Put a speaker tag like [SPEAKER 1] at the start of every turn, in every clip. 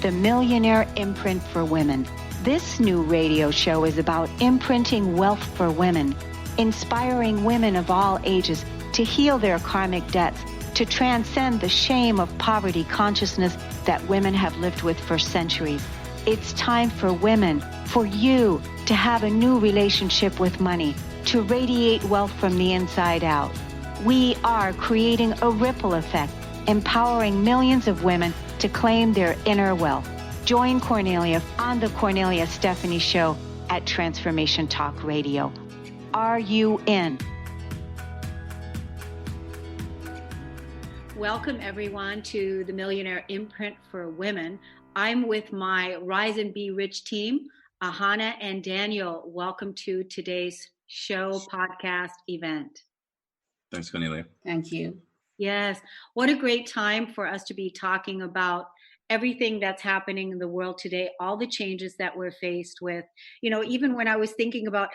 [SPEAKER 1] the Millionaire Imprint for Women. This new radio show is about imprinting wealth for women, inspiring women of all ages to heal their karmic debts, to transcend the shame of poverty consciousness that women have lived with for centuries. It's time for women, for you, to have a new relationship with money, to radiate wealth from the inside out. We are creating a ripple effect, empowering millions of women to claim their inner wealth. Join Cornelia on the Cornelia Stephanie Show at Transformation Talk Radio. Are you in? Welcome, everyone, to the Millionaire Imprint for Women. I'm with my Rise and Be Rich team, Ahana and Daniel. Welcome to today's show, podcast, event.
[SPEAKER 2] Thanks, Cornelia.
[SPEAKER 3] Thank you.
[SPEAKER 1] Yes. What a great time for us to be talking about everything that's happening in the world today, all the changes that we're faced with. You know, even when I was thinking about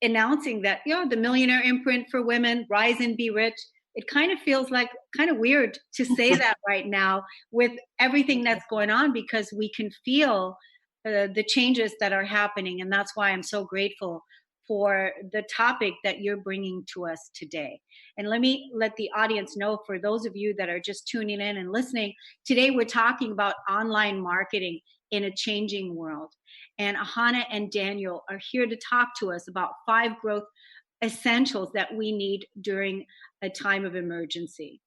[SPEAKER 1] announcing that, the Millionaire Imprint for Women, Rise and Be Rich, it kind of feels like kind of weird to say that right now with everything that's going on, because we can feel the changes that are happening. And that's why I'm so grateful for the topic that you're bringing to us today. And let me let the audience know, for those of you that are just tuning in and listening, today we're talking about online marketing in a changing world. And Ahana and Daniel are here to talk to us about 5 growth essentials that we need during a time of emergency.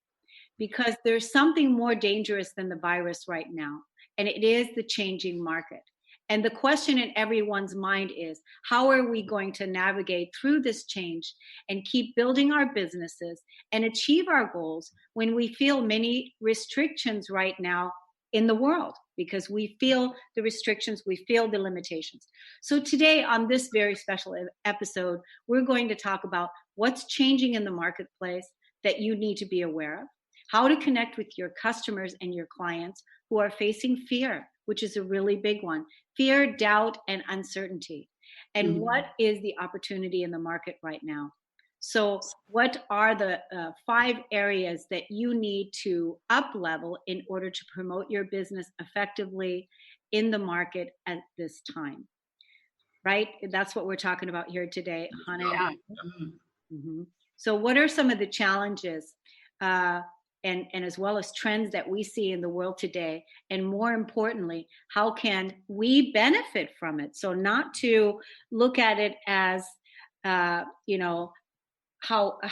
[SPEAKER 1] Because there's something more dangerous than the virus right now, and it is the changing market. And the question in everyone's mind is, how are we going to navigate through this change and keep building our businesses and achieve our goals when we feel many restrictions right now in the world? Because we feel the restrictions, we feel the limitations. So today on this very special episode, we're going to talk about what's changing in the marketplace that you need to be aware of, how to connect with your customers and your clients who are facing fear, which is a really big one. Fear, doubt, and uncertainty. And what is the opportunity in the market right now? So what are the 5 areas that you need to up-level in order to promote your business effectively in the market at this time? Right? That's what we're talking about here today, Hannah. Yeah. Mm-hmm. So what are some of the challenges and as well as trends that we see in the world today? And more importantly, how can we benefit from it? So not to look at it as, how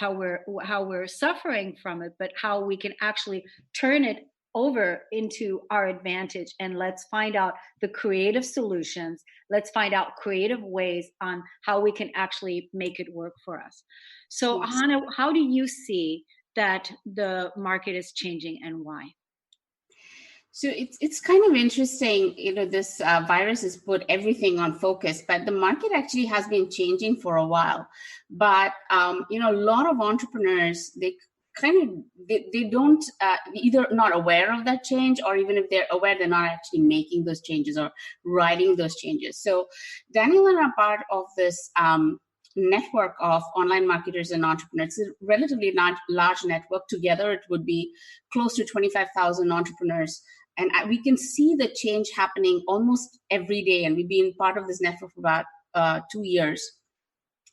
[SPEAKER 1] we're suffering from it, but how we can actually turn it over into our advantage. And let's find out the creative solutions. Let's find out creative ways on how we can actually make it work for us. So, yes. Hannah, how do you see that the market is changing and why?
[SPEAKER 3] So it's kind of interesting, this virus has put everything on focus, but the market actually has been changing for a while. But, a lot of entrepreneurs, they don't either not aware of that change, or even if they're aware, they're not actually making those changes or writing those changes. So Daniel and I are part of this network of online marketers and entrepreneurs. It's a relatively large network. Together, it would be close to 25,000 entrepreneurs. And we can see the change happening almost every day. And we've been part of this network for about 2 years.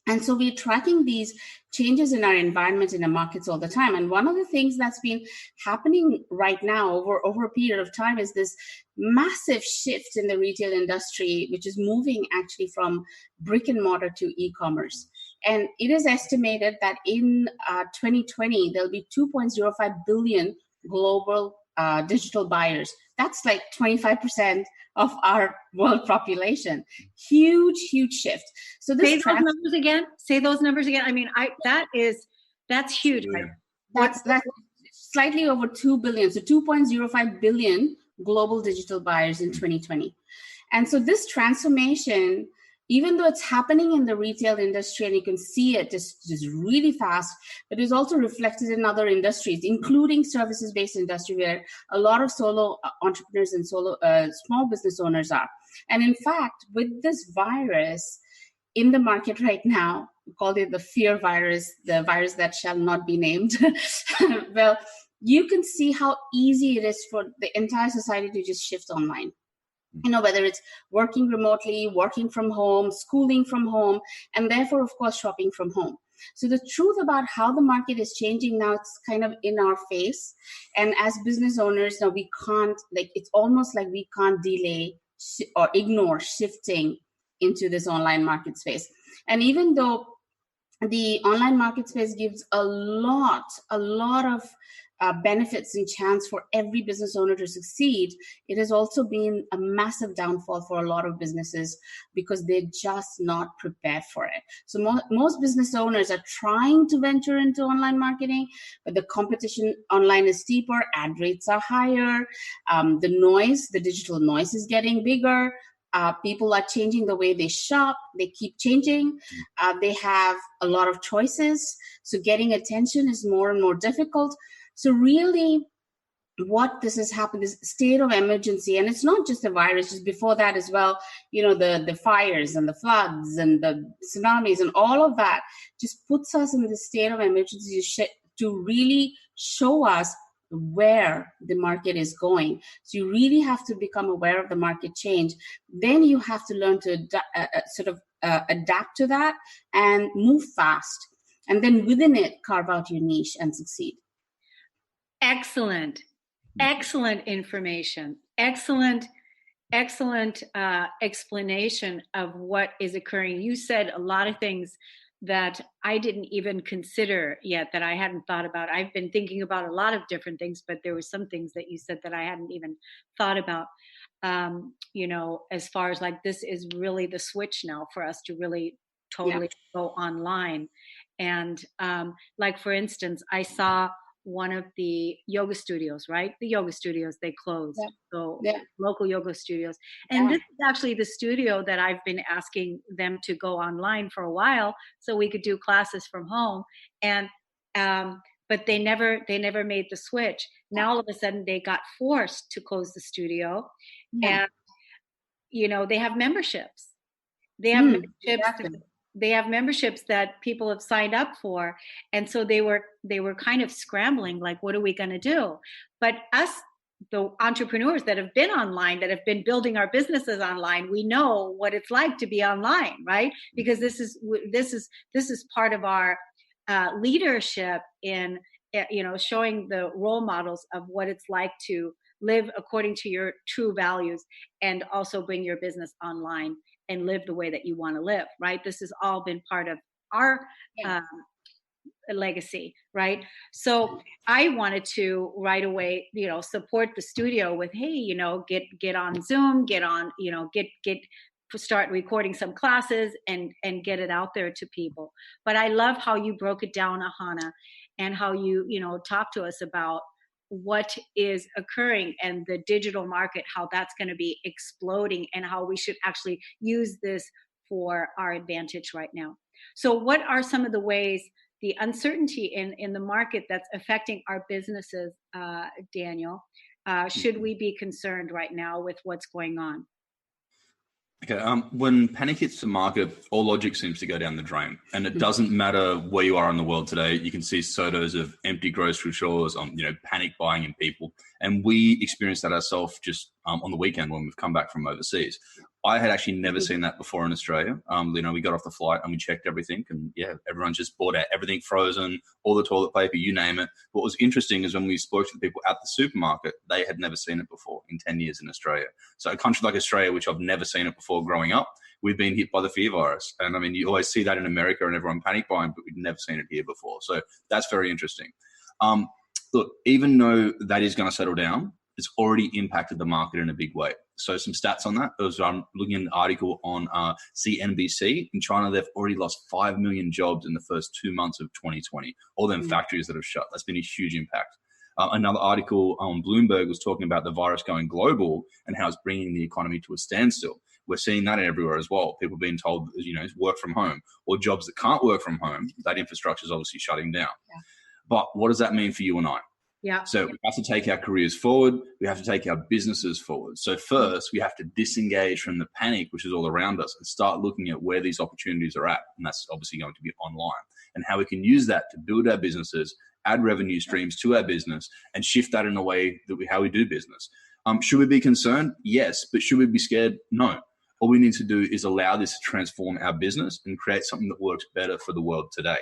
[SPEAKER 3] And so we're tracking these changes in our environment, in our markets all the time. And one of the things that's been happening right now over a period of time is this massive shift in the retail industry, which is moving actually from brick and mortar to e-commerce. And it is estimated that in 2020, there'll be 2.05 billion global digital buyers. That's like 25% of our world population. Huge shift. So this
[SPEAKER 1] Say those numbers again. I mean, that's huge.
[SPEAKER 3] Yeah. That's slightly over 2 billion. So 2.05 billion global digital buyers in 2020. And so this transformation, even though it's happening in the retail industry and you can see it just really fast, but it's also reflected in other industries, including services-based industry, where a lot of solo entrepreneurs and small business owners are. And in fact, with this virus in the market right now, we call it the fear virus, the virus that shall not be named. Well, you can see how easy it is for the entire society to just shift online. Whether it's working remotely, working from home, schooling from home, and therefore, of course, shopping from home. So the truth about how the market is changing now, it's kind of in our face. And as business owners, now we can't, it's almost like we can't delay or ignore shifting into this online market space. And even though the online market space gives a lot of benefits and chance for every business owner to succeed, it has also been a massive downfall for a lot of businesses because they're just not prepared for it. So most business owners are trying to venture into online marketing, but the competition online is steeper, ad rates are higher, the digital noise is getting bigger. People are changing the way they shop. They keep changing. They have a lot of choices. So getting attention is more and more difficult. So really, what this has happened is state of emergency. And it's not just the virus, just before that as well, the fires and the floods and the tsunamis and all of that just puts us in the state of emergency to really show us where the market is going. So you really have to become aware of the market change. Then you have to learn to adapt to that and move fast. And then within it, carve out your niche and succeed.
[SPEAKER 1] Excellent information. Excellent explanation of what is occurring. You said a lot of things that I didn't even consider yet, that I hadn't thought about. I've been thinking about a lot of different things, but there were some things that you said that I hadn't even thought about. As far as this is really the switch now for us to really totally go online. And for instance, I saw one of the yoga studios, right? The yoga studios, they closed. So local yoga studios. And this is actually the studio that I've been asking them to go online for a while so we could do classes from home. And but they never made the switch. Now all of a sudden they got forced to close the studio. And they have memberships. They have They have memberships that people have signed up for. And so they were kind of scrambling, what are we going to do? But us, the entrepreneurs that have been online, that have been building our businesses online, we know what it's like to be online, right? Because this is part of our leadership in, showing the role models of what it's like to live according to your true values and also bring your business online and live the way that you want to live, right? This has all been part of our legacy, right? So I wanted to right away, support the studio with, hey, get on Zoom, get on, start recording some classes and get it out there to people. But I love how you broke it down, Ahana, and how you, talk to us about what is occurring and the digital market, how that's going to be exploding and how we should actually use this for our advantage right now. So what are some of the ways, the uncertainty in the market that's affecting our businesses, Daniel? Should we be concerned right now with what's going on?
[SPEAKER 2] Okay, when panic hits the market, all logic seems to go down the drain, and it doesn't matter where you are in the world today. You can see photos of empty grocery stores, panic buying in people, and we experienced that ourselves just on the weekend when we've come back from overseas. I had actually never seen that before in Australia. We got off the flight and we checked everything, and everyone just bought out everything frozen, all the toilet paper, you name it. What was interesting is when we spoke to the people at the supermarket, they had never seen it before in 10 years in Australia. So a country like Australia, which I've never seen it before growing up, we've been hit by the fear virus. And you always see that in America and everyone panic buying, but we've never seen it here before. So that's very interesting. Look, even though that is going to settle down, it's already impacted the market in a big way. So some stats on that. I'm looking at an article on CNBC. In China, they've already lost 5 million jobs in the first 2 months of 2020. All them factories that have shut. That's been a huge impact. Another article on Bloomberg was talking about the virus going global and how it's bringing the economy to a standstill. We're seeing that everywhere as well. People being told, work from home, or jobs that can't work from home. That infrastructure is obviously shutting down. Yeah. But what does that mean for you and I?
[SPEAKER 1] Yeah.
[SPEAKER 2] So we have to take our careers forward. We have to take our businesses forward. So first, we have to disengage from the panic, which is all around us, and start looking at where these opportunities are at. And that's obviously going to be online, and how we can use that to build our businesses, add revenue streams to our business, and shift that in a way that how we do business. Should we be concerned? Yes. But should we be scared? No. All we need to do is allow this to transform our business and create something that works better for the world today.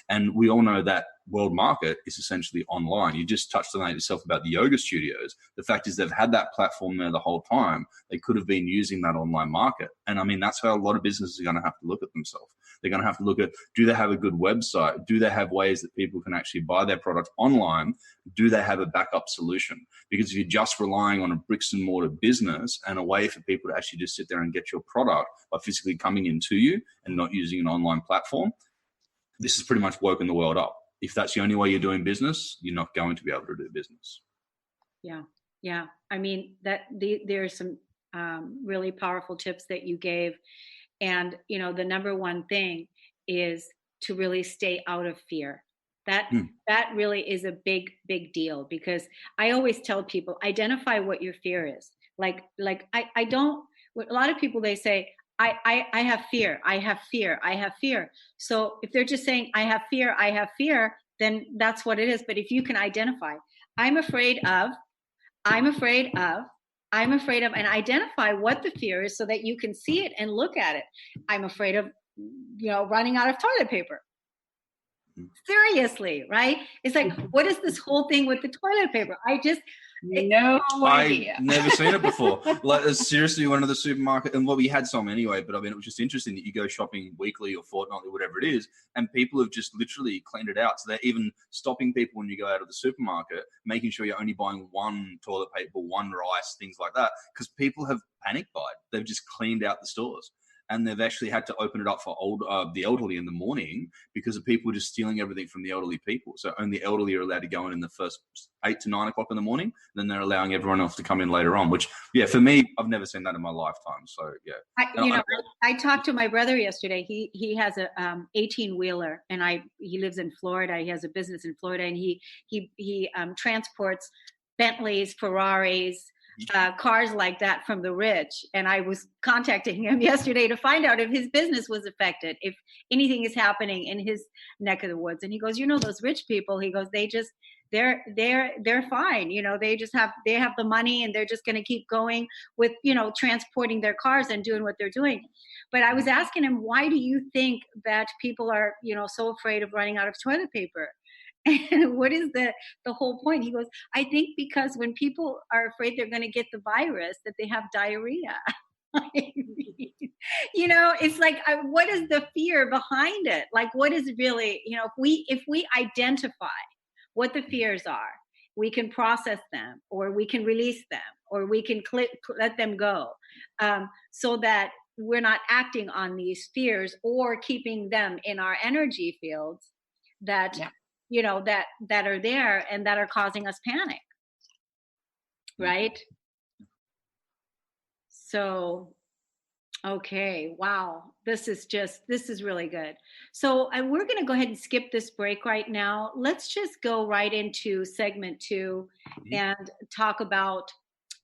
[SPEAKER 2] And we all know that world market is essentially online. You just touched on it yourself about the yoga studios. The fact is they've had that platform there the whole time. They could have been using that online market. And I mean, that's how a lot of businesses are going to have to look at themselves. They're going to have to look at, do they have a good website? Do they have ways that people can actually buy their product online? Do they have a backup solution? Because if you're just relying on a bricks and mortar business and a way for people to actually just sit there and get your product by physically coming into you and not using an online platform, this has pretty much woken the world up. If that's the only way you're doing business, you're not going to be able to do business.
[SPEAKER 1] Yeah. Yeah. I mean, there are some really powerful tips that you gave. And, the number one thing is to really stay out of fear. That really is a big, big deal, because I always tell people, identify what your fear is. I don't, a lot of people, they say, I have fear. I have fear. I have fear. So if they're just saying, I have fear, then that's what it is. But if you can identify, I'm afraid of, and identify what the fear is so that you can see it and look at it. I'm afraid of, running out of toilet paper. Seriously, right? It's like, what is this whole thing with the toilet paper?
[SPEAKER 3] No idea.
[SPEAKER 2] I've never seen it before. Like, seriously, one of the supermarket, and we had some anyway, but I mean, it was just interesting that you go shopping weekly or fortnightly, whatever it is, and people have just literally cleaned it out. So they're even stopping people when you go out of the supermarket, making sure you're only buying one toilet paper, one rice, things like that, because people have panic buyed. They've just cleaned out the stores. And they've actually had to open it up for the elderly in the morning because of people just stealing everything from the elderly people. So only the elderly are allowed to go in the first 8 to 9 o'clock in the morning. Then they're allowing everyone else to come in later on, which, yeah, for me, I've never seen that in my lifetime. So, yeah.
[SPEAKER 1] I talked to my brother yesterday. He has a 18-wheeler, and he lives in Florida. He has a business in Florida, and he transports Bentleys, Ferraris, cars like that from the rich. And I was contacting him yesterday to find out if his business was affected, if anything is happening in his neck of the woods. And he goes, those rich people, he goes, they're fine. They have the money, and they're just going to keep going with, transporting their cars and doing what they're doing. But I was asking him, why do you think that people are, so afraid of running out of toilet paper? And what is the whole point? He goes, I think because when people are afraid they're going to get the virus, that they have diarrhea. I mean, it's like, what is the fear behind it? Like, what is really, if we identify what the fears are, we can process them, or we can release them, or we can let them go, so that we're not acting on these fears or keeping them in our energy fields that, that are there and that are causing us panic. Right? So, okay. Wow. This is really good. So we're going to go ahead and skip this break right now. Let's just go right into segment 2 and talk about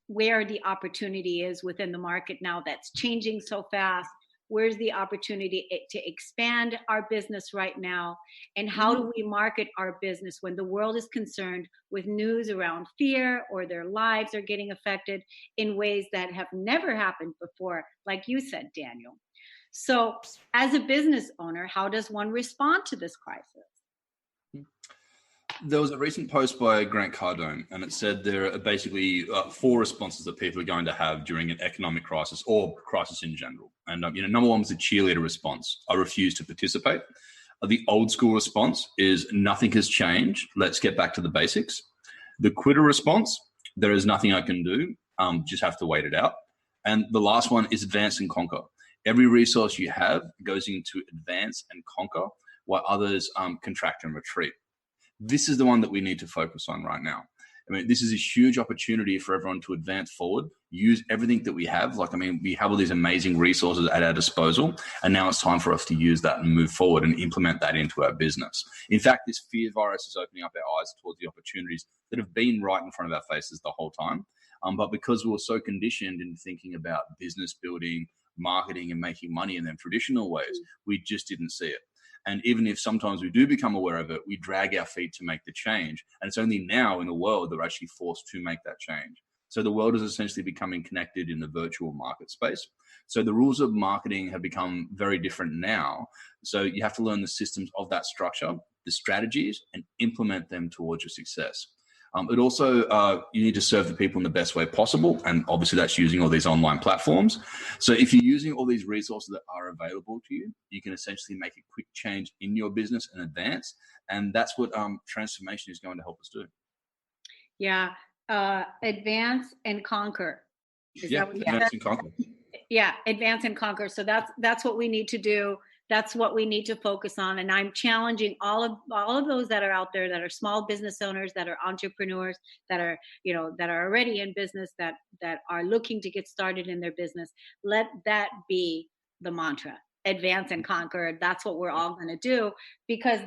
[SPEAKER 1] where the opportunity is within the market now that's changing so fast. Where's the opportunity to expand our business right now? And how do we market our business when the world is concerned with news around fear, or their lives are getting affected in ways that have never happened before, like you said, Daniel. So as a business owner, how does one respond to this crisis?
[SPEAKER 2] There was a recent post by Grant Cardone, and it said there are basically 4 responses that people are going to have during an economic crisis or crisis in general. And, number 1 was the cheerleader response. I refuse to participate. The old school response is nothing has changed. Let's get back to the basics. The quitter response, there is nothing I can do. Just have to wait it out. And the last one is advance and conquer. Every resource you have goes into advance and conquer, while others contract and retreat. This is the one that we need to focus on right now. I mean, this is a huge opportunity for everyone to advance forward, use everything that we have. We have all these amazing resources at our disposal, and now it's time for us to use that and move forward and implement that into our business. In fact, this fear virus is opening up our eyes towards the opportunities that have been right in front of our faces the whole time. But because we were so conditioned in thinking about business building, marketing, and making money in them traditional ways, we just didn't see it. And even if sometimes we do become aware of it, we drag our feet to make the change. And it's only now in the world that we're actually forced to make that change. So the world is essentially becoming connected in the virtual market space. So the rules of marketing have become very different now. So you have to learn the systems of that structure, the strategies, and implement them towards your success. It also, you need to serve the people in the best way possible. And obviously that's using all these online platforms. So if you're using all these resources that are available to you, you can essentially make a quick change in your business and advance. And that's what transformation is going to help us do.
[SPEAKER 1] Yeah. Advance and conquer. Is
[SPEAKER 2] Yeah,
[SPEAKER 1] that what you
[SPEAKER 2] advance
[SPEAKER 1] said?
[SPEAKER 2] and conquer.
[SPEAKER 1] Yeah, advance and conquer. So that's what we need to do. That's what we need to focus on. And I'm challenging all of those that are out there, that are small business owners, that are entrepreneurs, that are, that are already in business, that are looking to get started in their business. Let that be the mantra. Advance and conquer. That's what we're all going to do, because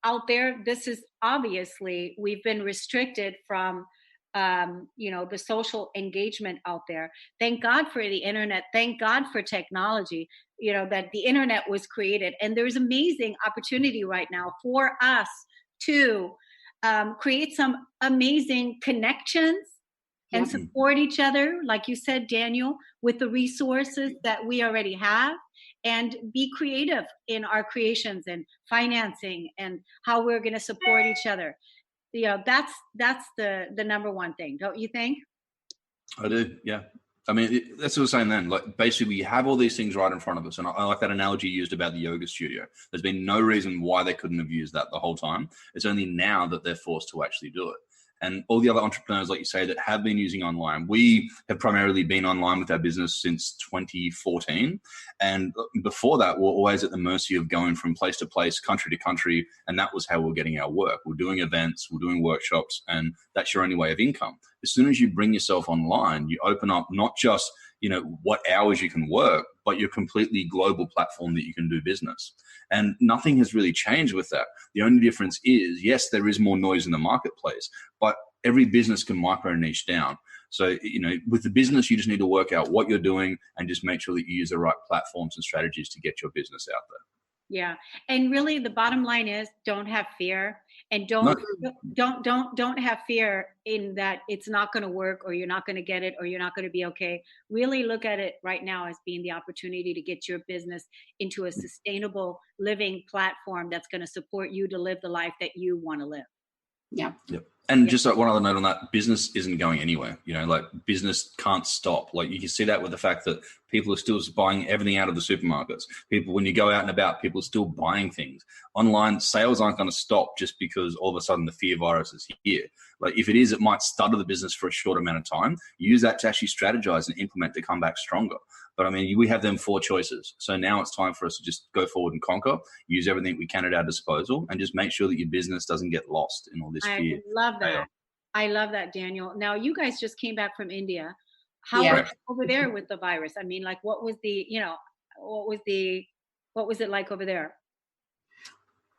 [SPEAKER 1] out there, this is obviously, we've been restricted from the social engagement out there. Thank God for the internet. Thank God for technology, that the internet was created. And there's amazing opportunity right now for us to create some amazing connections and support each other, like you said, Daniel, with the resources that we already have, and be creative in our creations and financing and how we're going to support each other. That's the number one thing, don't you think?
[SPEAKER 2] I do, yeah. I mean, that's what I was saying then. Like, basically, we have all these things right in front of us. And I like that analogy you used about the yoga studio. There's been no reason why they couldn't have used that the whole time. It's only now that they're forced to actually do it. And all the other entrepreneurs, like you say, that have been using online. We have primarily been online with our business since 2014. And before that, we're always at the mercy of going from place to place, country to country. And that was how we're getting our work. We're doing events, we're doing workshops, and that's your only way of income. As soon as you bring yourself online, you open up not just what hours you can work, but your completely global platform that you can do business. And nothing has really changed with that. The only difference is, yes, there is more noise in the marketplace, but every business can micro niche down. So, with the business, you just need to work out what you're doing and just make sure that you use the right platforms and strategies to get your business out there.
[SPEAKER 1] Yeah. And really the bottom line is, don't have fear, and don't have fear in that it's not going to work, or you're not going to get it, or you're not going to be okay. Really look at it right now as being the opportunity to get your business into a sustainable living platform that's going to support you to live the life that you want to live.
[SPEAKER 3] Yeah.
[SPEAKER 2] Yep. And just like one other note on that, business isn't going anywhere. Business can't stop. Like, you can see that with the fact that people are still buying everything out of the supermarkets. People, when you go out and about, people are still buying things. Online sales aren't going to stop just because all of a sudden the fear virus is here. Like, if it is, it might stutter the business for a short amount of time. Use that to actually strategize and implement to come back stronger. But I mean, we have them 4 choices. So now it's time for us to just go forward and conquer, use everything we can at our disposal, and just make sure that your business doesn't get lost in all this fear.
[SPEAKER 1] I love that, Daniel. Now, you guys just came back from India. How was it over there with the virus? I mean, like, what was it like over there?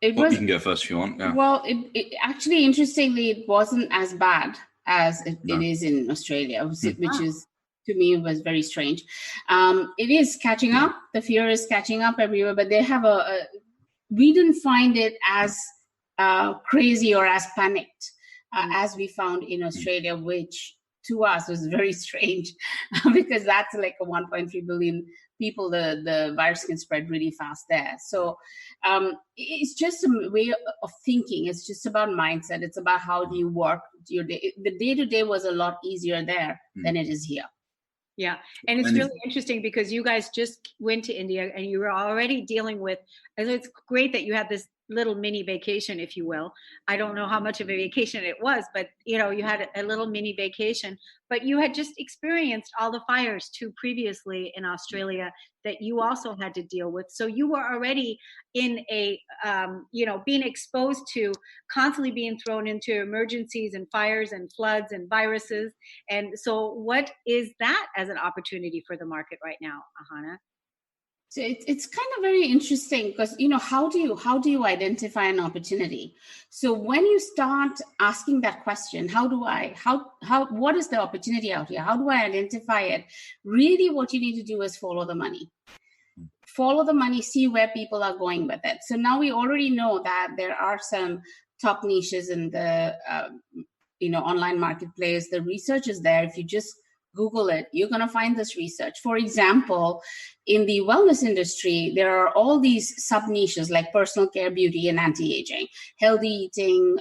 [SPEAKER 2] You can go first if you want. Yeah.
[SPEAKER 3] Well, it actually, interestingly, it wasn't as bad as it is in Australia, which is, to me, was very strange. It is catching up. The fear is catching up everywhere, but they have we didn't find it as crazy or as panicked as we found in Australia, which to us was very strange because that's like a 1.3 billion people. The virus can spread really fast there. So it's just a way of thinking. It's just about mindset. It's about how do you work your day. The day-to-day was a lot easier there than it is here.
[SPEAKER 1] Yeah. And it's really interesting because you guys just went to India and you were already dealing with, and it's great that you had this little mini vacation, if you will. I don't know how much of a vacation it was, but you had a little mini vacation, but you had just experienced all the fires too previously in Australia that you also had to deal with. So you were already in a, being exposed to constantly being thrown into emergencies and fires and floods and viruses. And so what is that as an opportunity for the market right now, Ahana?
[SPEAKER 3] So it's kind of very interesting because, how do you identify an opportunity? So when you start asking that question, what is the opportunity out here? How do I identify it? Really what you need to do is follow the money. Follow the money, see where people are going with it. So now we already know that there are some top niches in the online marketplace. The research is there. If you just Google it, you're going to find this research. For example, in the wellness industry, there are all these sub-niches like personal care, beauty, and anti-aging, healthy eating,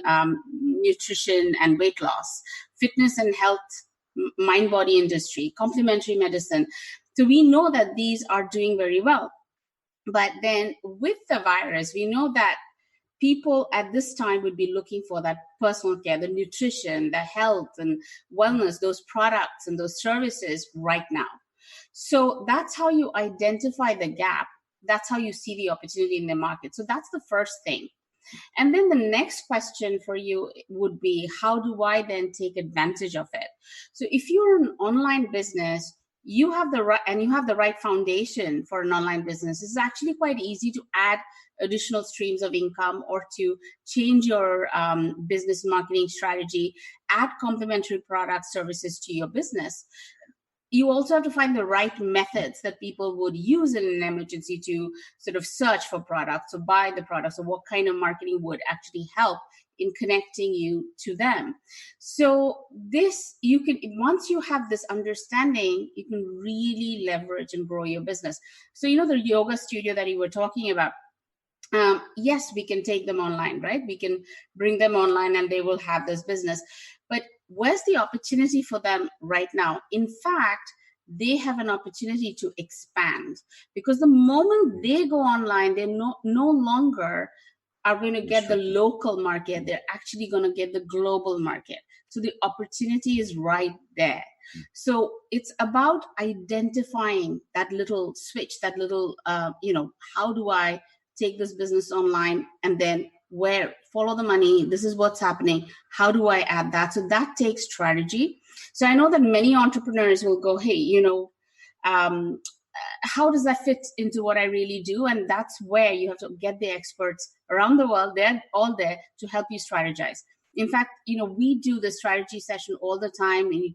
[SPEAKER 3] nutrition, and weight loss, fitness and health, mind-body industry, complementary medicine. So we know that these are doing very well. But then with the virus, we know that people at this time would be looking for that personal care, the nutrition, the health and wellness, those products and those services right now. So that's how you identify the gap. That's how you see the opportunity in the market. So that's the first thing. And then the next question for you would be, how do I then take advantage of it? So if you're an online business, you have the right foundation for an online business. It's actually quite easy to add additional streams of income or to change your business marketing strategy, add complementary products, services to your business. You also have to find the right methods that people would use in an emergency to sort of search for products or buy the products, or what kind of marketing would actually help in connecting you to them. So this, you can, once you have this understanding, you can really leverage and grow your business. So, the yoga studio that you were talking about, yes, we can take them online, right? We can bring them online and they will have this business. But where's the opportunity for them right now? In fact, they have an opportunity to expand, because the moment they go online, they no longer are going to get the local market. They're actually going to get the global market. So the opportunity is right there. So it's about identifying that little switch, that little, how do I take this business online, and then where, follow the money, this is what's happening, how do I add that? So that takes strategy. So I know that many entrepreneurs will go, hey, how does that fit into what I really do? And that's where you have to get the experts around the world. They're all there to help you strategize. In fact, we do the strategy session all the time, and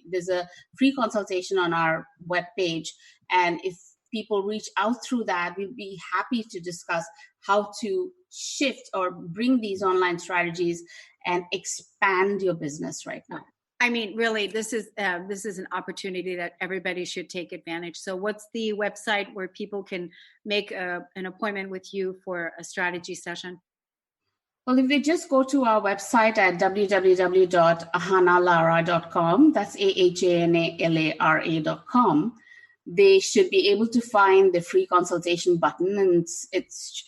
[SPEAKER 3] there's a free consultation on our webpage. And if people reach out through that, we'd be happy to discuss how to shift or bring these online strategies and expand your business right now.
[SPEAKER 1] I mean, really, this is an opportunity that everybody should take advantage. So what's the website where people can make an appointment with you for a strategy session?
[SPEAKER 3] Well, if they just go to our website at www.ahanalara.com, that's AHANALARA.com, they should be able to find the free consultation button, and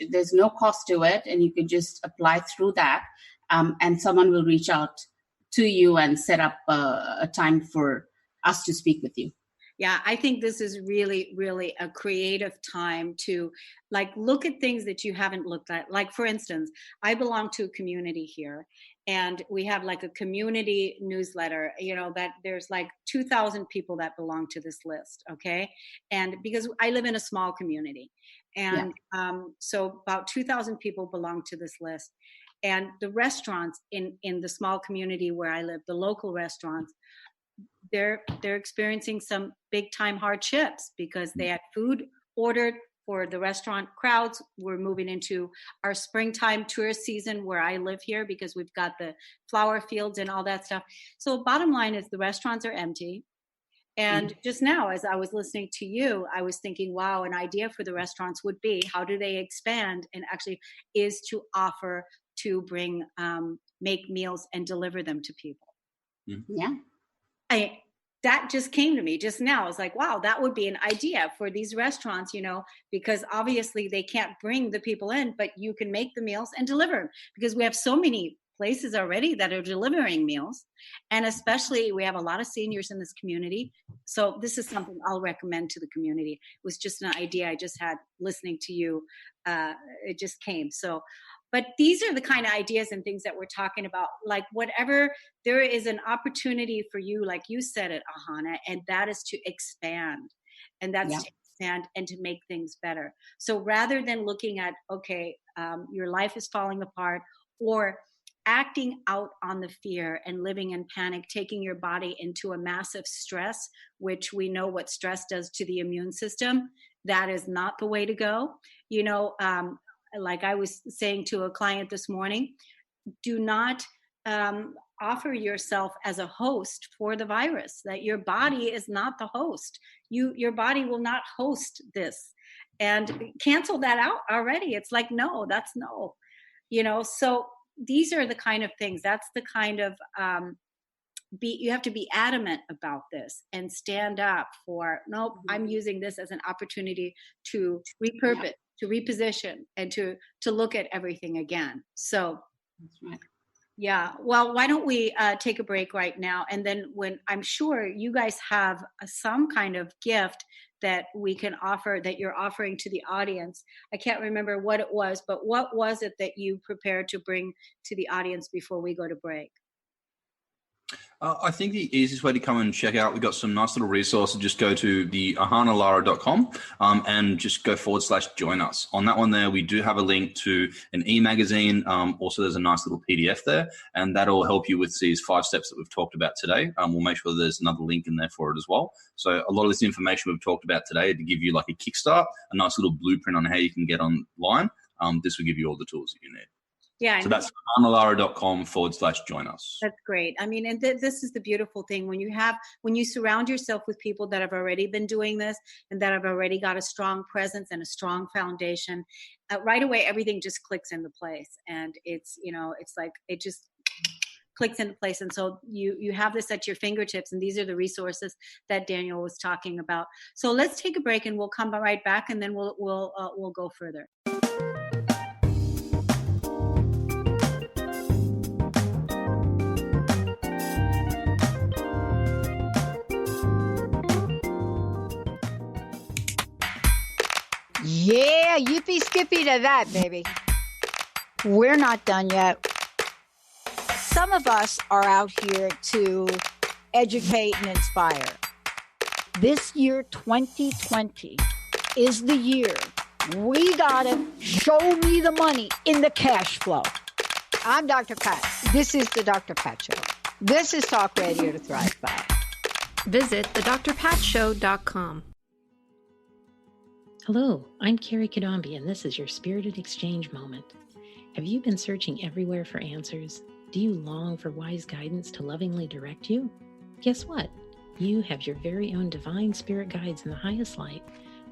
[SPEAKER 3] there's no cost to it, and you can just apply through that, and someone will reach out to you and set up a time for us to speak with you.
[SPEAKER 1] Yeah, I think this is really, really a creative time to look at things that you haven't looked at. Like, for instance, I belong to a community here, and we have a community newsletter, that there's 2,000 people that belong to this list. Okay. And because I live in a small community, and so about 2,000 people belong to this list. And the restaurants in the small community where I live, the local restaurants, they're experiencing some big time hardships because they had food ordered for the restaurant crowds. We're moving into our springtime tourist season where I live here, because we've got the flower fields and all that stuff. So bottom line is the restaurants are empty. And just now, as I was listening to you, I was thinking, wow, an idea for the restaurants would be, how do they expand? And actually is to offer to bring, make meals and deliver them to people.
[SPEAKER 3] Yeah.
[SPEAKER 1] That just came to me just now. I was like, wow, that would be an idea for these restaurants, because obviously they can't bring the people in, but you can make the meals and deliver them, because we have so many places already that are delivering meals. And especially we have a lot of seniors in this community. So this is something I'll recommend to the community. It was just an idea I just had listening to you. It just came. So, but these are the kind of ideas and things that we're talking about. Whatever, there is an opportunity for you, like you said it, Ahana, and that is to expand. And that's to expand and to make things better. So rather than looking at, okay, your life is falling apart, or acting out on the fear and living in panic, taking your body into a massive stress, which we know what stress does to the immune system, that is not the way to go. Like I was saying to a client this morning, do not, offer yourself as a host for the virus, that your body is not the host. Your body will not host this, and cancel that out already. It's like, no, that's no, so these are the kind of things, that's the kind of, you have to be adamant about this and stand up for, nope, I'm using this as an opportunity to repurpose, to reposition, and to look at everything again. So
[SPEAKER 3] That's right.
[SPEAKER 1] yeah, well, why don't we take a break right now, and then when I'm sure you guys have some kind of gift that we can offer, that you're offering to the audience. I can't remember what it was, but what was it that you prepared to bring to the audience before we go to break?
[SPEAKER 2] I think the easiest way to come and check out, we've got some nice little resources. Just go to the ahanalara.com and just go /join us. On that one there, we do have a link to an e-magazine. Also, there's a nice little PDF there, and that'll help you with these 5 steps that we've talked about today. We'll make sure there's another link in there for it as well. So a lot of this information we've talked about today to give you like a kickstart, a nice little blueprint on how you can get online. This will give you all the tools that you need.
[SPEAKER 1] Yeah.
[SPEAKER 2] So that's ahanalara.com /join us.
[SPEAKER 1] That's great. I mean, and this is the beautiful thing. When you surround yourself with people that have already been doing this and that have already got a strong presence and a strong foundation, right away, everything just clicks into place. And it's like, it just clicks into place. And so you have this at your fingertips, and these are the resources that Daniel was talking about. So let's take a break, and we'll come right back, and then we'll go further.
[SPEAKER 4] Yeah, yippee skippy to that, baby. We're not done yet. Some of us are out here to educate and inspire. This year, 2020, is the year we gotta show me the money in the cash flow. I'm Dr. Pat. This is the Dr. Pat Show. This is Talk Radio to Thrive By.
[SPEAKER 5] Visit thedrpatshow.com.
[SPEAKER 6] Hello, I'm Carrie Kadambi, and this is your Spirited Exchange moment. Have you been searching everywhere for answers? Do you long for wise guidance to lovingly direct you? Guess what? You have your very own divine spirit guides in the highest light,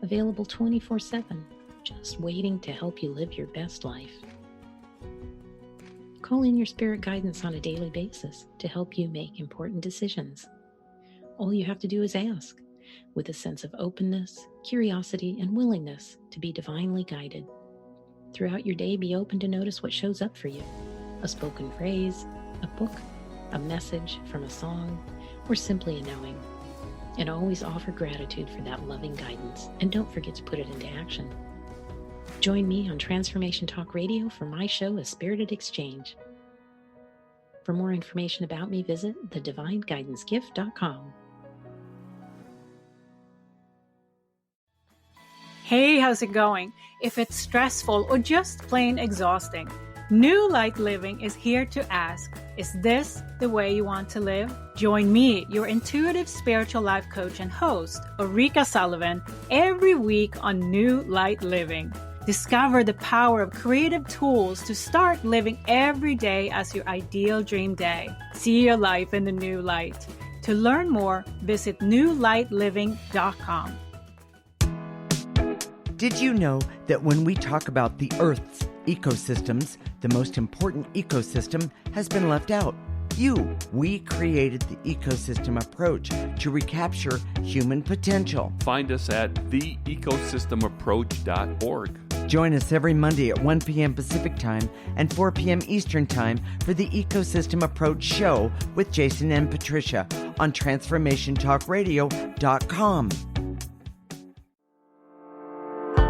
[SPEAKER 6] available 24/7, just waiting to help you live your best life. Call in your spirit guidance on a daily basis to help you make important decisions. All you have to do is ask, with a sense of openness, curiosity, and willingness to be divinely guided. Throughout your day, be open to notice what shows up for you. A spoken phrase, a book, a message from a song, or simply a knowing. And always offer gratitude for that loving guidance, and don't forget to put it into action. Join me on Transformation Talk Radio for my show, A Spirited Exchange. For more information about me, visit thedivineguidancegift.com.
[SPEAKER 7] Hey, how's it going? If it's stressful or just plain exhausting, New Light Living is here to ask, is this the way you want to live? Join me, your intuitive spiritual life coach and host, Ulrika Sullivan, every week on New Light Living. Discover the power of creative tools to start living every day as your ideal dream day. See your life in the new light. To learn more, visit newlightliving.com.
[SPEAKER 8] Did you know that when we talk about the Earth's ecosystems, the most important ecosystem has been left out? We created the ecosystem approach to recapture human potential.
[SPEAKER 9] Find us at theecosystemapproach.org.
[SPEAKER 8] Join us every Monday at 1 p.m. Pacific Time and 4 p.m. Eastern Time for the Ecosystem Approach Show with Jason and Patricia on TransformationTalkRadio.com.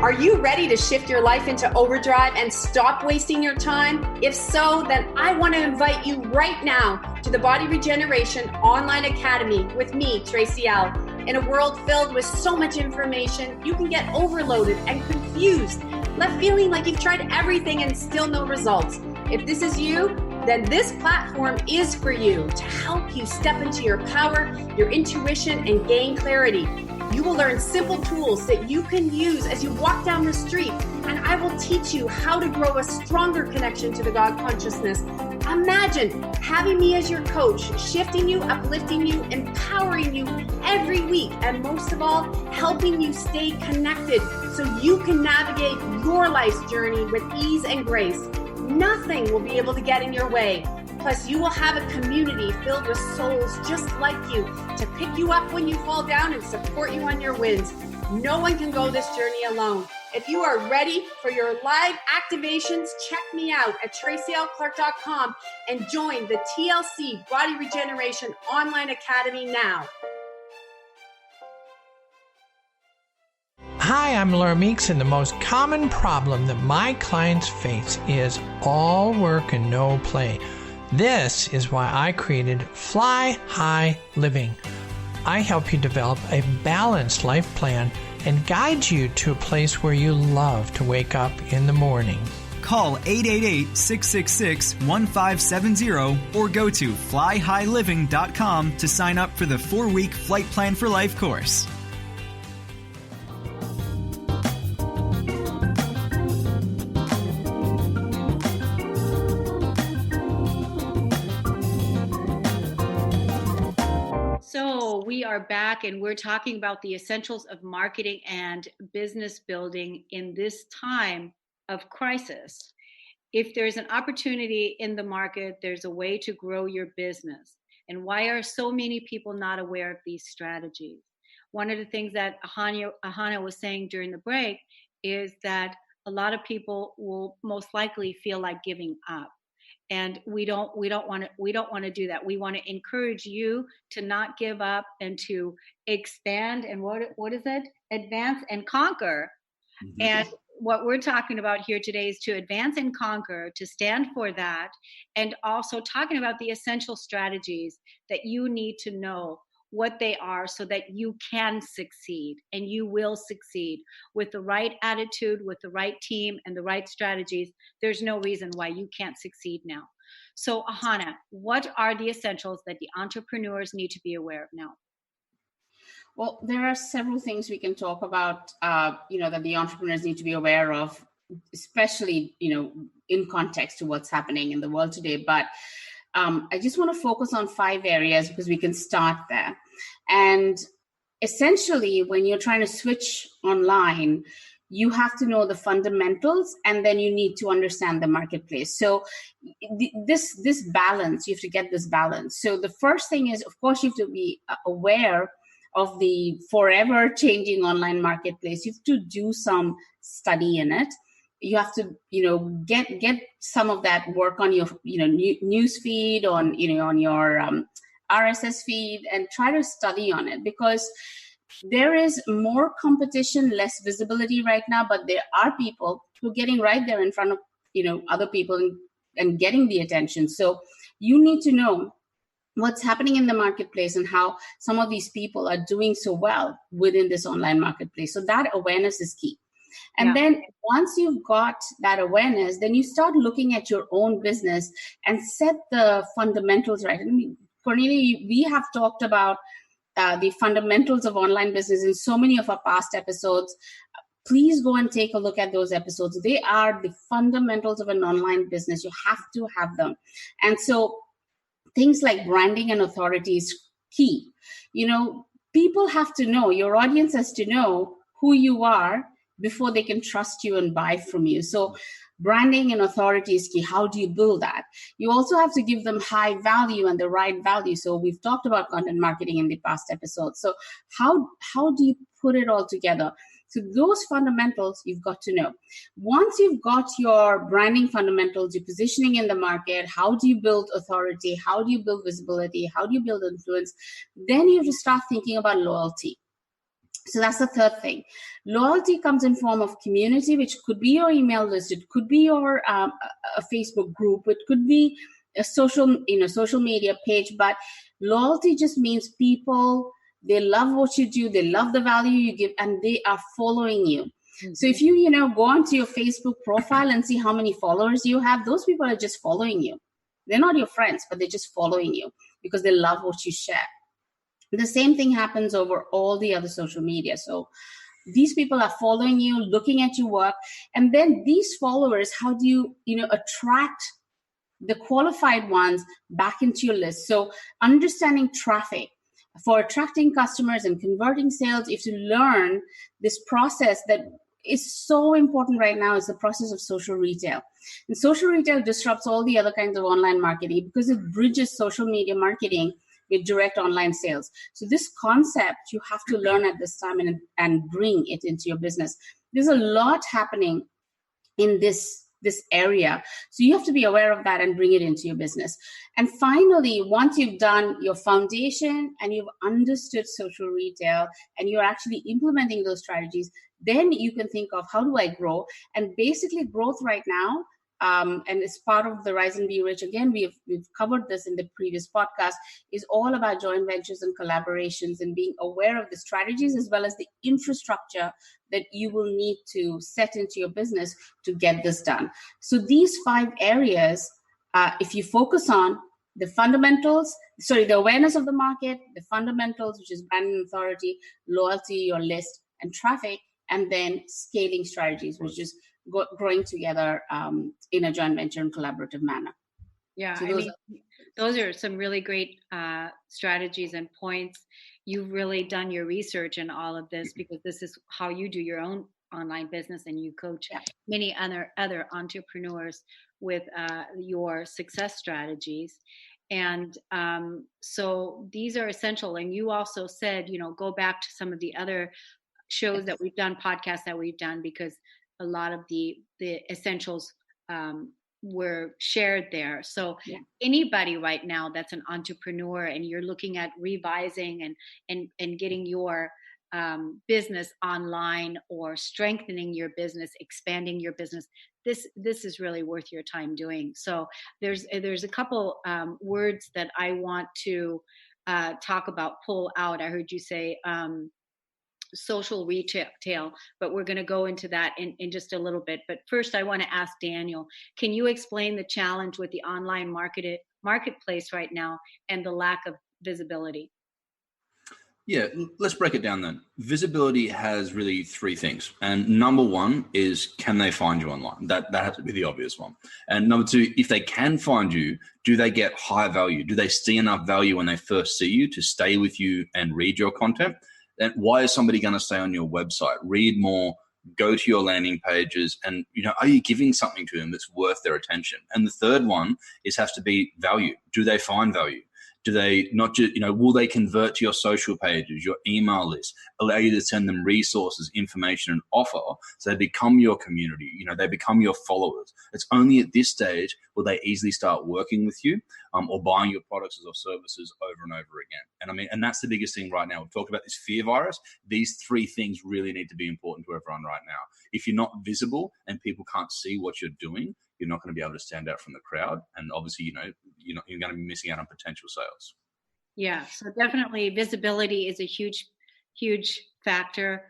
[SPEAKER 10] Are you ready to shift your life into overdrive and stop wasting your time? If so, then I want to invite you right now to the Body Regeneration Online Academy with me, Tracy L. In a world filled with so much information, you can get overloaded and confused, left feeling like you've tried everything and still no results. If this is you, then this platform is for you to help you step into your power, your intuition, and gain clarity. You will learn simple tools that you can use as you walk down the street, and I will teach you how to grow a stronger connection to the God consciousness Imagine having me as your coach, shifting you, uplifting you, empowering you every week, and most of all, helping you stay connected so you can navigate your life's journey with ease and grace. Nothing will be able to get in your way. Plus, you will have a community filled with souls just like you to pick you up when you fall down and support you on your wins. No one can go this journey alone. If you are ready for your live activations, check me out at tracylclark.com and join the TLC Body Regeneration Online Academy now.
[SPEAKER 9] Hi, I'm Laura Meeks, and the most common problem that my clients face is all work and no play. This is why I created Fly High Living. I help you develop a balanced life plan and guide you to a place where you love to wake up in the morning.
[SPEAKER 11] Call 888-666-1570 or go to flyhighliving.com to sign up for the 4-week Flight Plan for Life course.
[SPEAKER 1] So we are back and we're talking about the essentials of marketing and business building in this time of crisis. If there's an opportunity in the market, there's a way to grow your business. And why are so many people not aware of these strategies? One of the things that Ahana was saying during the break is that a lot of people will most likely feel like giving up. And we don't want to do that. We want to encourage you to not give up and to expand and what is it? Advance and conquer. Mm-hmm. And what we're talking about here today is to advance and conquer, to stand for that, and also talking about the essential strategies that you need to know what they are so that you can succeed, and you will succeed with the right attitude, with the right team and the right strategies. There's no reason why you can't succeed now. So Ahana, what are the essentials that the entrepreneurs need to be aware of now?
[SPEAKER 3] Well, there are several things we can talk about, that the entrepreneurs need to be aware of, especially, in context to what's happening in the world today. But I just want to focus on 5 areas because we can start there. And essentially, when you're trying to switch online, you have to know the fundamentals, and then you need to understand the marketplace. So this balance, you have to get this balance. So the first thing is, of course, you have to be aware of the forever changing online marketplace. You have to do some study in it. You have to, get some of that work on your, news feed, on your RSS feed, and try to study on it, because there is more competition, less visibility right now, but there are people who are getting right there in front of, other people and getting the attention. So you need to know what's happening in the marketplace and how some of these people are doing so well within this online marketplace. So that awareness is key. And then once you've got that awareness, then you start looking at your own business and set the fundamentals right. I mean, Cornelia, we have talked about the fundamentals of online business in so many of our past episodes. Please go and take a look at those episodes. They are the fundamentals of an online business. You have to have them. And so things like branding and authority is key. People have to know, your audience has to know who you are before they can trust you and buy from you. So branding and authority is key. How do you build that? You also have to give them high value and the right value. So we've talked about content marketing in the past episodes. So how do you put it all together? So those fundamentals you've got to know. Once you've got your branding fundamentals, your positioning in the market, how do you build authority? How do you build visibility? How do you build influence? Then you have to start thinking about loyalty. So that's the third thing. Loyalty comes in form of community, which could be your email list. It could be your a Facebook group. It could be a social media page. But loyalty just means people, they love what you do. They love the value you give, and they are following you. Mm-hmm. So if you, go onto your Facebook profile and see how many followers you have, those people are just following you. They're not your friends, but they're just following you because they love what you share. The same thing happens over all the other social media. So these people are following you, looking at your work. And then these followers, how do you, attract the qualified ones back into your list. So understanding traffic for attracting customers and converting sales, if you learn this process that is so important right now, is the process of social retail. And social retail disrupts all the other kinds of online marketing because it bridges social media marketing with direct online sales. So this concept you have to learn at this time and bring it into your business. There's a lot happening in this area. So you have to be aware of that and bring it into your business. And finally, once you've done your foundation and you've understood social retail and you're actually implementing those strategies, then you can think of, how do I grow? And basically growth right now, and it's part of the Rise and Be Rich. Again, we've covered this in the previous podcast, is all about joint ventures and collaborations and being aware of the strategies as well as the infrastructure that you will need to set into your business to get this done. So these 5 areas, if you focus on the fundamentals, the awareness of the market, the fundamentals, which is brand and authority, loyalty, your list, and traffic, and then scaling strategies, which is growing together in a joint venture and collaborative manner.
[SPEAKER 1] Yeah,
[SPEAKER 3] So
[SPEAKER 1] those are some really great strategies and points. You've really done your research in all of this, because this is how you do your own online business, and you coach many other entrepreneurs with your success strategies. And so these are essential. And you also said, go back to some of the other shows that we've done, podcasts that we've done, because a lot of the essentials were shared there. So anybody right now that's an entrepreneur and you're looking at revising and getting your business online, or strengthening your business, expanding your business, this is really worth your time doing. So there's a couple words that I want to talk about, pull out. I heard you say social retail, but we're going to go into that in just a little bit. But first, I want to ask Daniel, can you explain the challenge with the online marketplace right now and the lack of visibility?
[SPEAKER 2] Yeah, let's break it down then. Visibility has really 3 things. And number 1 is, can they find you online? That has to be the obvious one. And number 2, if they can find you, do they get high value? Do they see enough value when they first see you to stay with you and read your content? And why is somebody going to stay on your website? Read more, go to your landing pages, and are you giving something to them that's worth their attention? And the third one has to be value. Do they find value? Do they not just, will they convert to your social pages, your email list, allow you to send them resources, information, and offer, so they become your community, they become your followers? It's only at this stage will they easily start working with you or buying your products or services over and over again. And that's the biggest thing right now. We've talked about this fear virus. These 3 things really need to be important to everyone right now. If you're not visible and people can't see what you're doing, you're not going to be able to stand out from the crowd. And obviously, you're going to be missing out on potential sales.
[SPEAKER 1] Yeah. So definitely visibility is a huge, huge factor.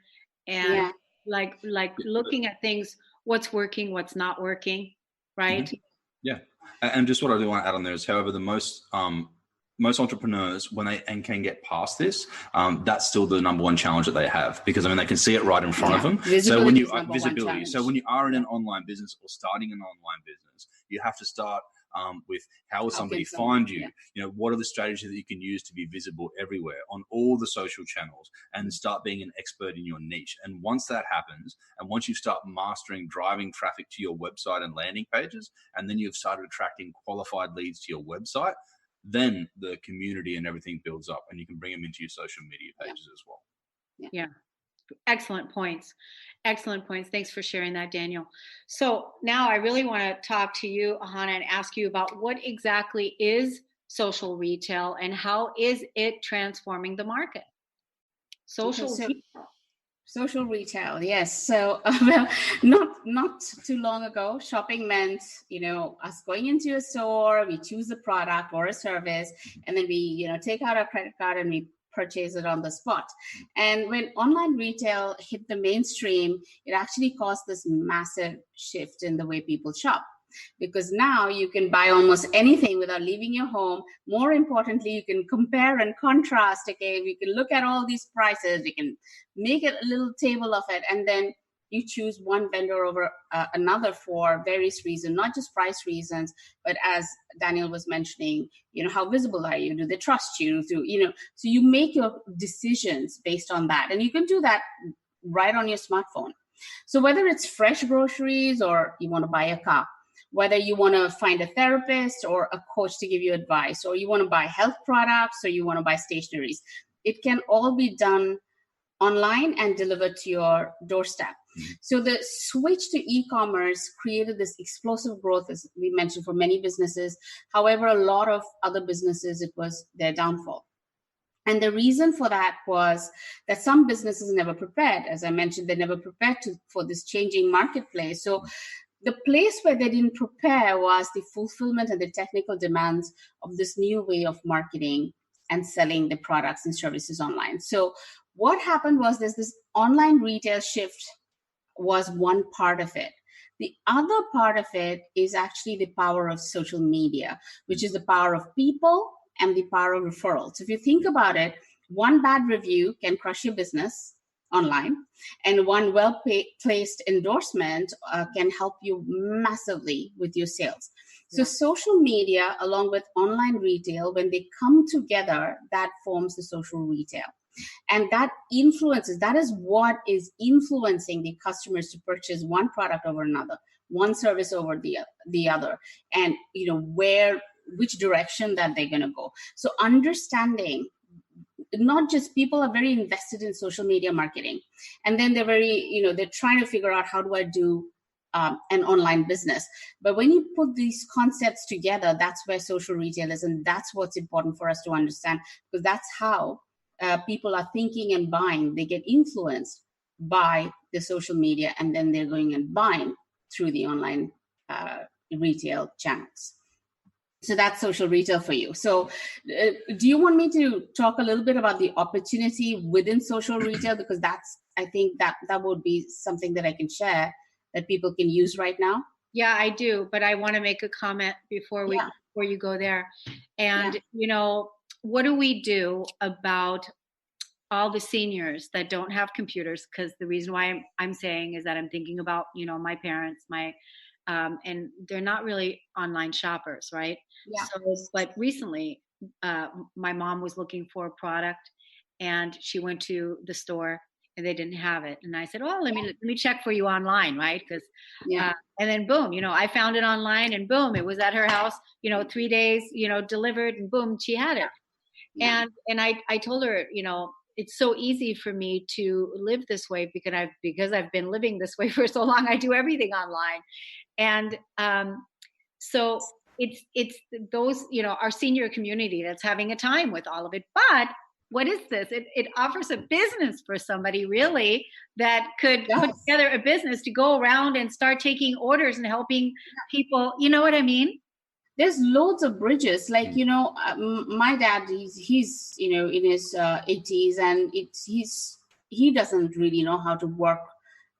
[SPEAKER 1] And like looking at things, what's working, what's not working, right?
[SPEAKER 2] Mm-hmm. Yeah. And just what I do want to add on there is, however, the most entrepreneurs, when they can get past this, that's still the number 1 challenge that they have, because they can see it right in front of them. So when you are in an online business or starting an online business, you have to start with, how will somebody find you? What are the strategies that you can use to be visible everywhere on all the social channels, and start being an expert in your niche. And once that happens, and once you start mastering driving traffic to your website and landing pages, and then you've started attracting qualified leads to your website, then the community and everything builds up, and you can bring them into your social media pages as well.
[SPEAKER 1] Yeah. Excellent points. Excellent points. Thanks for sharing that, Daniel. So now I really want to talk to you, Ahana, and ask you about what exactly is social retail and how is it transforming the market? Social
[SPEAKER 3] retail, yes. So, not too long ago, shopping meant, us going into a store, we choose a product or a service, and then we, take out our credit card and we purchase it on the spot. And when online retail hit the mainstream, it actually caused this massive shift in the way people shop. Because now you can buy almost anything without leaving your home. More importantly, you can compare and contrast. Okay, we can look at all these prices. We can make it a little table of it, and then you choose one vendor over another for various reasons, not just price reasons, but as Daniel was mentioning, how visible are you? Do they trust you? So you make your decisions based on that. And you can do that right on your smartphone. So whether it's fresh groceries or you want to buy a car, whether you want to find a therapist or a coach to give you advice, or you want to buy health products, or you want to buy stationeries, it can all be done online and delivered to your doorstep. So the switch to e-commerce created this explosive growth, as we mentioned, for many businesses. However, a lot of other businesses, it was their downfall. And the reason for that was that some businesses never prepared. As I mentioned, they never prepared for this changing marketplace. So the place where they didn't prepare was the fulfillment and the technical demands of this new way of marketing and selling the products and services online. So what happened was there's this online retail shift was one part of it. The other part of it is actually the power of social media, which is the power of people and the power of referrals. So if you think about it, one bad review can crush your business online, and one well-placed endorsement can help you massively with your sales. So social media, along with online retail, when they come together, that forms the social retail. And that is what is influencing the customers to purchase one product over another, one service over the other, and which direction that they're going to go. So understanding, not just people are very invested in social media marketing, and then they're trying to figure out, how do I do an online business? But when you put these concepts together, that's where social retail is, and that's what's important for us to understand, because that's how people are thinking and buying. They get influenced by the social media, and then they're going and buying through the online retail channels. So that's social retail for you. So do you want me to talk a little bit about the opportunity within social retail? Because I think that would be something that I can share that people can use right now.
[SPEAKER 1] Yeah, I do. But I want to make a comment before you go there. And, what do we do about all the seniors that don't have computers? Because the reason why I'm saying is that I'm thinking about, my parents, and they're not really online shoppers, right?
[SPEAKER 3] Yeah.
[SPEAKER 1] So, but recently, my mom was looking for a product, and she went to the store and they didn't have it. And I said, "Oh, let me check for you online, right?" Because and then boom, I found it online, and boom, it was at her house. 3 days, delivered, and boom, she had it. Yeah. And I told her, it's so easy for me to live this way because I've been living this way for so long. I do everything online. And so it's those, our senior community that's having a time with all of it. But what is this? It offers a business for somebody really that could put together a business to go around and start taking orders and helping people. You know what I mean?
[SPEAKER 3] There's loads of bridges. Like, my dad, he's in his 80s, and he doesn't really know how to work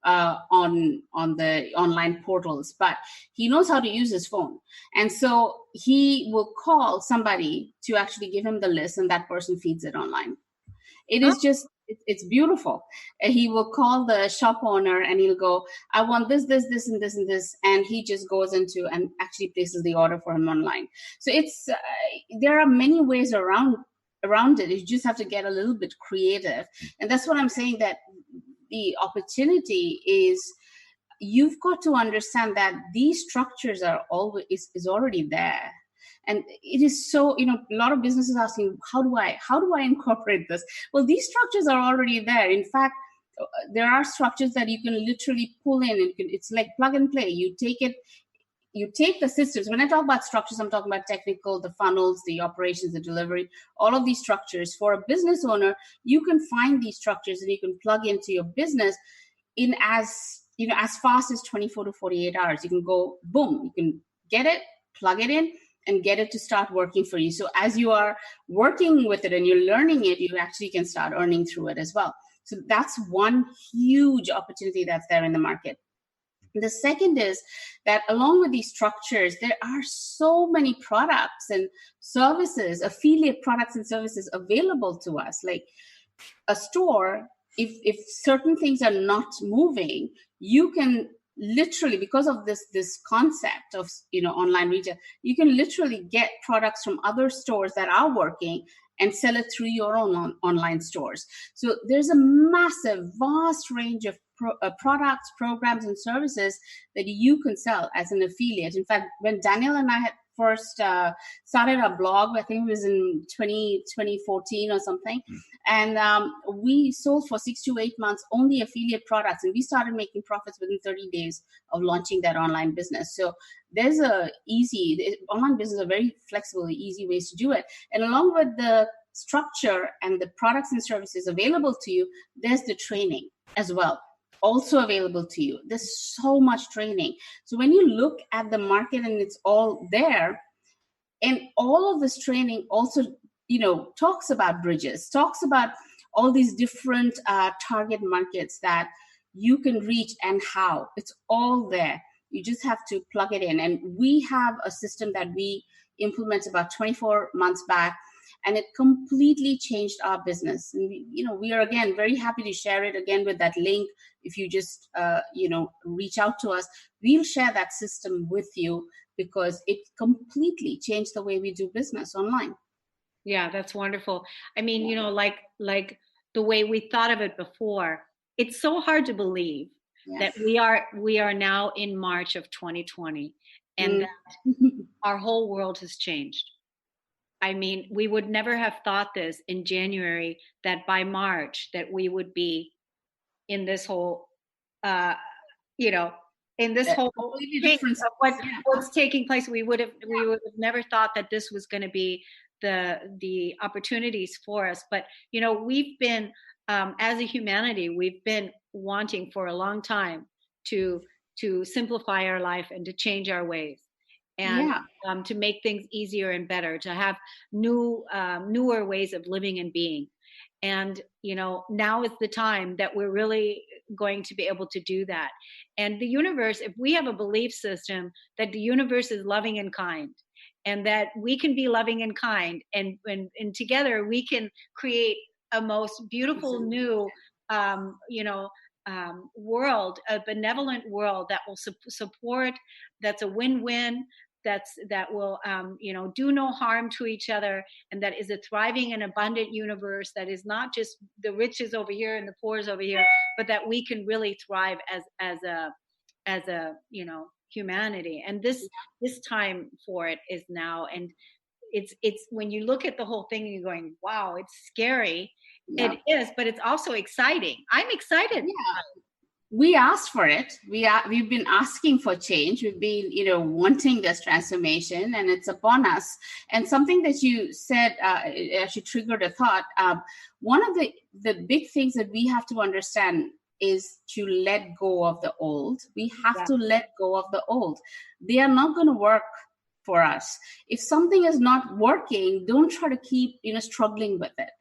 [SPEAKER 3] on the online portals, but he knows how to use his phone. And so he will call somebody to actually give him the list, and that person feeds it online. It is just, it's beautiful. He will call the shop owner and he'll go, "I want this, this, this, and this, and this." And he just goes into and actually places the order for him online. So it's, there are many ways around it. You just have to get a little bit creative. And that's what I'm saying, that the opportunity is, you've got to understand that these structures are is already there. And it is so, a lot of businesses are asking, how do I incorporate this? Well, these structures are already there. In fact, there are structures that you can literally pull in. It's like plug and play. You take the systems. When I talk about structures, I'm talking about technical, the funnels, the operations, the delivery, all of these structures. For a business owner, you can find these structures and you can plug into your business in as fast as 24 to 48 hours. You can go, boom, you can get it, plug it in, and get it to start working for you. So as you are working with it and you're learning it, you actually can start earning through it as well. So that's one huge opportunity that's there in the market. The second is that along with these structures, there are so many products and services, affiliate products and services available to us. Like a store if certain things are not moving, you can literally, because of this concept of online retail, you can literally get products from other stores that are working and sell it through your own online stores. So there's a massive, vast range of products, programs, and services that you can sell as an affiliate. In fact, when Daniel and I had first started our blog, I think it was in 2014 or something, and we sold for 6 to 8 months only affiliate products, and we started making profits within 30 days of launching that online business. So there's online business are very flexible, easy ways to do it. And along with the structure and the products and services available to you, there's the training as well, also available to you. There's so much training. So when you look at the market and it's all there, and all of this training also, talks about bridges, talks about all these different target markets that you can reach and how. It's all there. You just have to plug it in. And we have a system that we implemented about 24 months back, and it completely changed our business. And we are, again, very happy to share it again with that link. If you just reach out to us, we'll share that system with you, because it completely changed the way we do business online.
[SPEAKER 1] Yeah, that's wonderful. I mean, like the way we thought of it before, it's so hard to believe that we are now in March of 2020, and that our whole world has changed. I mean, we would never have thought this in January, that by March that we would be in this whole, in this whole thing of what's taking place. We would have never thought that this was going to be the opportunities for us. But we've been, as a humanity, we've been wanting for a long time to simplify our life and to change our ways, and to make things easier and better, to have newer ways of living and being. And now is the time that we're really going to be able to do that. And the universe, if we have a belief system that the universe is loving and kind, and that we can be loving and kind, and together we can create a most beautiful new world, a benevolent world that will support, that's a win-win, that will do no harm to each other, and that is a thriving and abundant universe, that is not just the rich is over here and the poor is over here, but that we can really thrive as a humanity. And this time for it is now. And it's when you look at the whole thing and you're going, wow, it's scary. It is, but it's also exciting. I'm excited.
[SPEAKER 3] We asked for it. We've been asking for change. We've been, wanting this transformation, and it's upon us. And something that you said actually triggered a thought. One of the big things that we have to understand is to let go of the old. We have to let go of the old. They are not going to work for us. If something is not working, don't try to keep, struggling with it.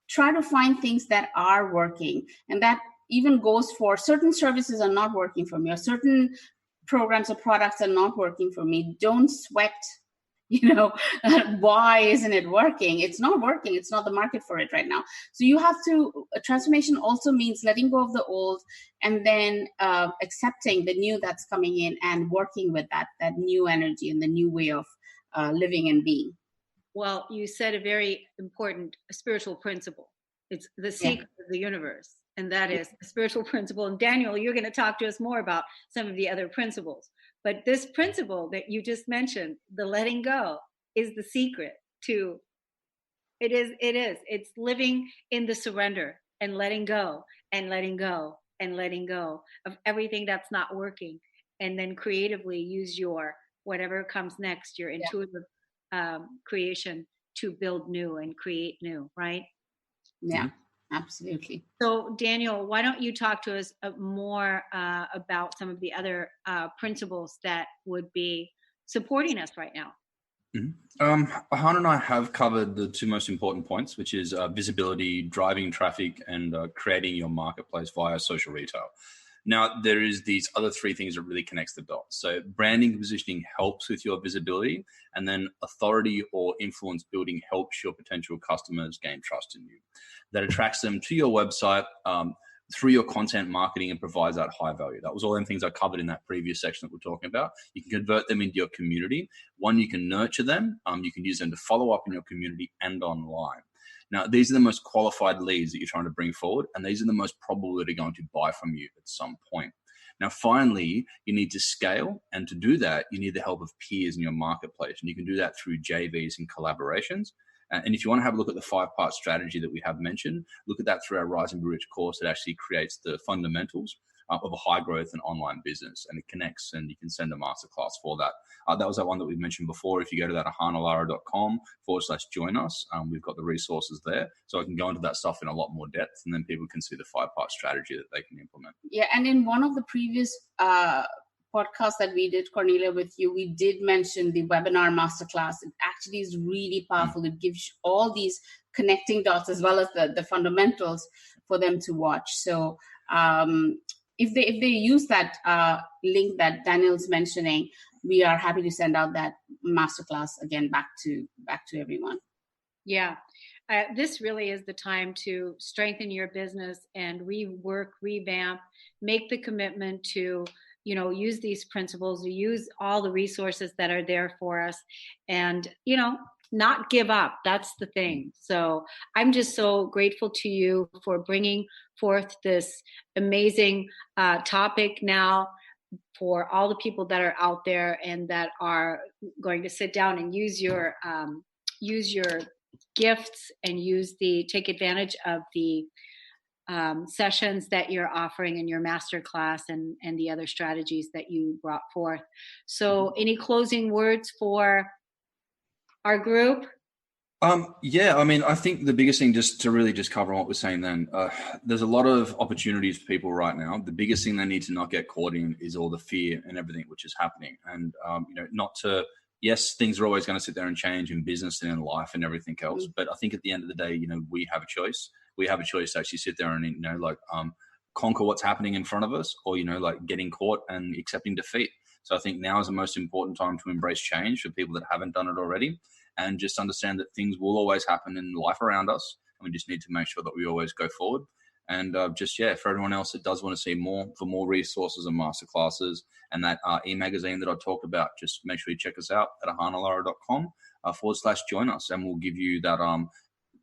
[SPEAKER 3] Try to find things that are working, and that even goes for certain services are not working for me, or certain programs or products are not working for me. Don't sweat, why isn't it working? It's not working. It's not the market for it right now. So you have to, transformation also means letting go of the old, and then accepting the new that's coming in, and working with that new energy and the new way of living and being.
[SPEAKER 1] Well, you said a very important spiritual principle. It's the secret of the universe. And that is a spiritual principle. And Daniel, you're going to talk to us more about some of the other principles. But this principle that you just mentioned, the letting go, is the secret to it. It's living in the surrender and letting go and letting go and letting go of everything that's not working. And then creatively use your whatever comes next, your intuitive creation, to build new and create new, right?
[SPEAKER 3] Yeah. Absolutely.
[SPEAKER 1] So, Daniel, why don't you talk to us more about some of the other principles that would be supporting us right now?
[SPEAKER 2] Han and I have covered the two most important points, which is visibility, driving traffic, and creating your marketplace via social retail. Now, there is these other three things that really connects the dots. So branding and positioning helps with your visibility, and then authority or influence building helps your potential customers gain trust in you. That attracts them to your website through your content marketing and provides that high value. That was all the things I covered in that previous section that we're talking about. You can convert them into your community. One, you can nurture them. You can use them to follow up in your community and online. Now, these are the most qualified leads that you're trying to bring forward, and these are the most probable that are going to buy from you at some point. Now, finally, you need to scale, and to do that, you need the help of peers in your marketplace, and you can do that through JVs and collaborations. And if you want to have a look at the 5-part strategy that we have mentioned, look at that through our Rise and Be Rich course that actually creates the fundamentals of a high growth and online business, and it connects, and you can send a masterclass for that. That was that one that we mentioned before. If you go to that ahanalara.com/join us, we've got the resources there. So I can go into that stuff in a lot more depth, and then people can see the 5-part strategy that they can implement.
[SPEAKER 3] Yeah, and in one of the previous podcast that we did, Cornelia, with you, we did mention the webinar masterclass. It actually is really powerful. It gives all these connecting dots as well as the fundamentals for them to watch. So if they use that link that Daniel's mentioning, we are happy to send out that masterclass again back to everyone.
[SPEAKER 1] Yeah. This really is the time to strengthen your business and rework, revamp, make the commitment to use these principles, use all the resources that are there for us, and, not give up. That's the thing. So I'm just so grateful to you for bringing forth this amazing topic now for all the people that are out there and that are going to sit down and use your gifts and take advantage of the sessions that you're offering in your masterclass and the other strategies that you brought forth. So any closing words for our group?
[SPEAKER 2] Yeah, I mean, I think the biggest thing, just to really just cover what we're saying then, there's a lot of opportunities for people right now. The biggest thing they need to not get caught in is all the fear and everything which is happening. And, yes, things are always going to sit there and change in business and in life and everything else. But I think at the end of the day, we have a choice. We have a choice to actually sit there and, conquer what's happening in front of us, or, getting caught and accepting defeat. So I think now is the most important time to embrace change for people that haven't done it already, and just understand that things will always happen in life around us. And we just need to make sure that we always go forward. And for everyone else that does want to see more resources and masterclasses and that e-magazine that I talked about, just make sure you check us out at ahanalara.com/join us. And we'll give you that,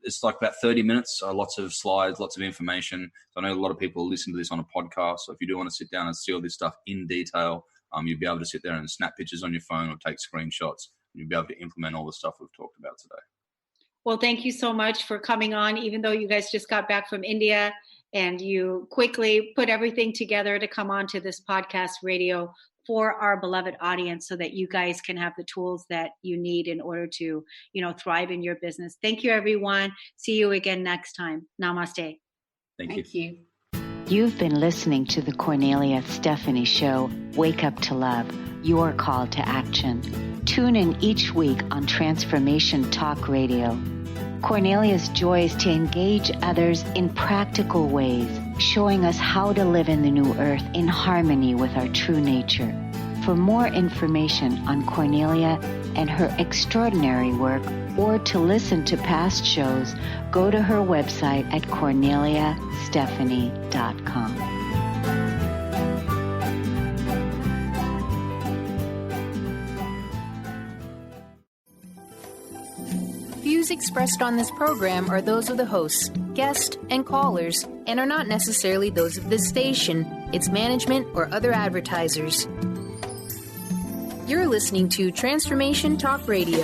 [SPEAKER 2] it's like about 30 minutes, lots of slides, lots of information. So I know a lot of people listen to this on a podcast. So if you do want to sit down and see all this stuff in detail, you'll be able to sit there and snap pictures on your phone or take screenshots. And you'll be able to implement all the stuff we've talked about today.
[SPEAKER 1] Well, thank you so much for coming on, even though you guys just got back from India and you quickly put everything together to come on to this podcast radio for our beloved audience so that you guys can have the tools that you need in order to, thrive in your business. Thank you, everyone. See you again next time. Namaste.
[SPEAKER 2] Thank you.
[SPEAKER 12] You've been listening to the Cornelia Stephanie Show, Wake Up to Love, your call to action. Tune in each week on Transformation Talk Radio. Cornelia's joy is to engage others in practical ways, showing us how to live in the new earth in harmony with our true nature. For more information on Cornelia and her extraordinary work, or to listen to past shows, go to her website at corneliastephanie.com.
[SPEAKER 5] Views expressed on this program are those of the hosts, guests, and callers, and are not necessarily those of this station, its management, or other advertisers. You're listening to Transformation Talk Radio.